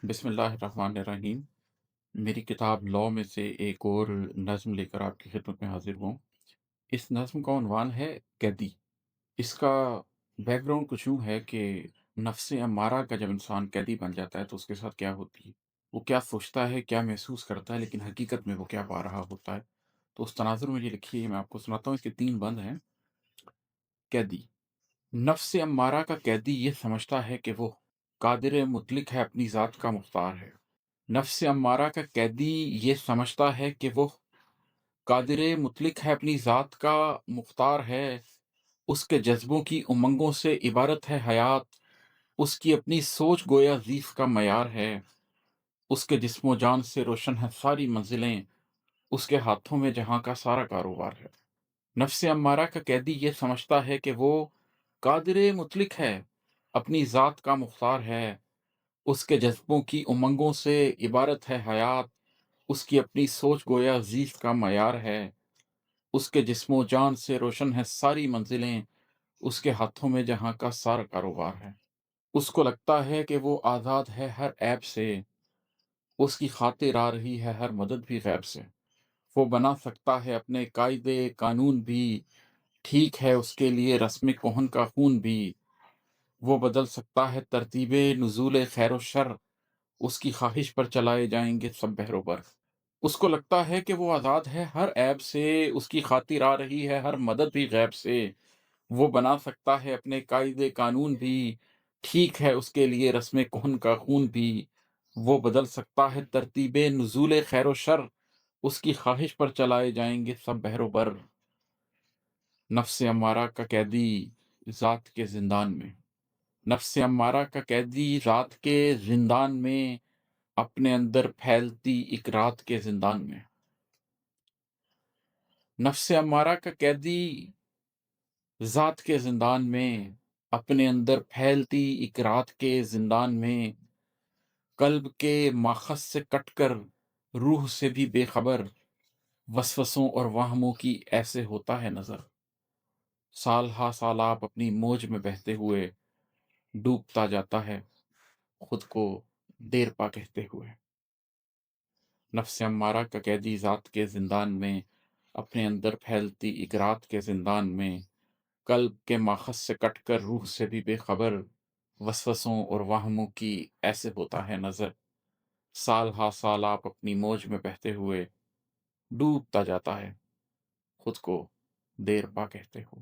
بسم اللہ الرحمن الرحیم۔ میری کتاب لاء میں سے ایک اور نظم لے کر آپ کی خدمت میں حاضر ہوں۔ اس نظم کا عنوان ہے قیدی۔ اس کا بیک گراؤنڈ کچھ یوں ہے کہ نفس امارہ کا جب انسان قیدی بن جاتا ہے تو اس کے ساتھ کیا ہوتی ہے، وہ کیا سوچتا ہے، کیا محسوس کرتا ہے، لیکن حقیقت میں وہ کیا پا رہا ہوتا ہے۔ تو اس تناظر میں یہ لکھی ہے، میں آپ کو سناتا ہوں۔ اس کے 3 بند ہیں۔ قیدی۔ نفس امارہ کا قیدی یہ سمجھتا ہے کہ وہ قادر مطلق ہے، اپنی ذات کا مختار ہے۔ نفس امارہ کا قیدی یہ سمجھتا ہے کہ وہ قادر مطلق ہے، اپنی ذات کا مختار ہے۔ اس کے جذبوں کی امنگوں سے عبارت ہے حیات، اس کی اپنی سوچ گویا زیف کا معیار ہے۔ اس کے جسم و جان سے روشن ہے ساری منزلیں، اس کے ہاتھوں میں جہاں کا سارا کاروبار ہے۔ نفس امارہ کا قیدی یہ سمجھتا ہے کہ وہ قادر مطلق ہے، اپنی ذات کا مختار ہے۔ اس کے جذبوں کی امنگوں سے عبارت ہے حیات، اس کی اپنی سوچ گویا زیف کا معیار ہے۔ اس کے جسم و جان سے روشن ہے ساری منزلیں، اس کے ہاتھوں میں جہاں کا سارا کاروبار ہے۔ اس کو لگتا ہے کہ وہ آزاد ہے ہر عیب سے، اس کی خاطر آ رہی ہے ہر مدد بھی غیب سے۔ وہ بنا سکتا ہے اپنے قاعدے قانون بھی، ٹھیک ہے اس کے لیے رسم کہن کا خون بھی۔ وہ بدل سکتا ہے ترتیب نزول خیر و شر، اس کی خواہش پر چلائے جائیں گے سب بحر و بر۔ اس کو لگتا ہے کہ وہ آزاد ہے ہر عیب سے، اس کی خاطر آ رہی ہے ہر مدد بھی غیب سے۔ وہ بنا سکتا ہے اپنے قاعدے قانون بھی، ٹھیک ہے اس کے لیے رسم کہن کا خون بھی۔ وہ بدل سکتا ہے ترتیب نزول خیر و شر، اس کی خواہش پر چلائے جائیں گے سب بحر و بر۔ نفس امارہ کا قیدی ذات کے زندان میں۔ نفس امارہ کا قیدی ذات کے زندان میں، اپنے اندر پھیلتی ایک رات کے زندان میں۔ نفس امارہ کا قیدی ذات کے زندان میں، اپنے اندر پھیلتی ایک رات کے زندان میں۔ قلب کے ماخذ سے کٹ کر روح سے بھی بے خبر، وسوسوں اور وہموں کی ایسے ہوتا ہے نظر۔ سال ہا سالاب اپنی موج میں بہتے ہوئے، ڈوبتا جاتا ہے خود کو دیر پا کہتے ہوئے۔ نفس امارہ کا قیدی ذات کے زندان میں، اپنے اندر پھیلتی ایک رات کے زندان میں۔ قلب کے ماخذ سے کٹ کر روح سے بھی بے خبر، وسوسوں اور وہموں کی ایسے ہوتا ہے نظر۔ سال ہا سال آپ اپنی موج میں بہتے ہوئے، ڈوبتا جاتا ہے خود کو دیر پا کہتے ہو۔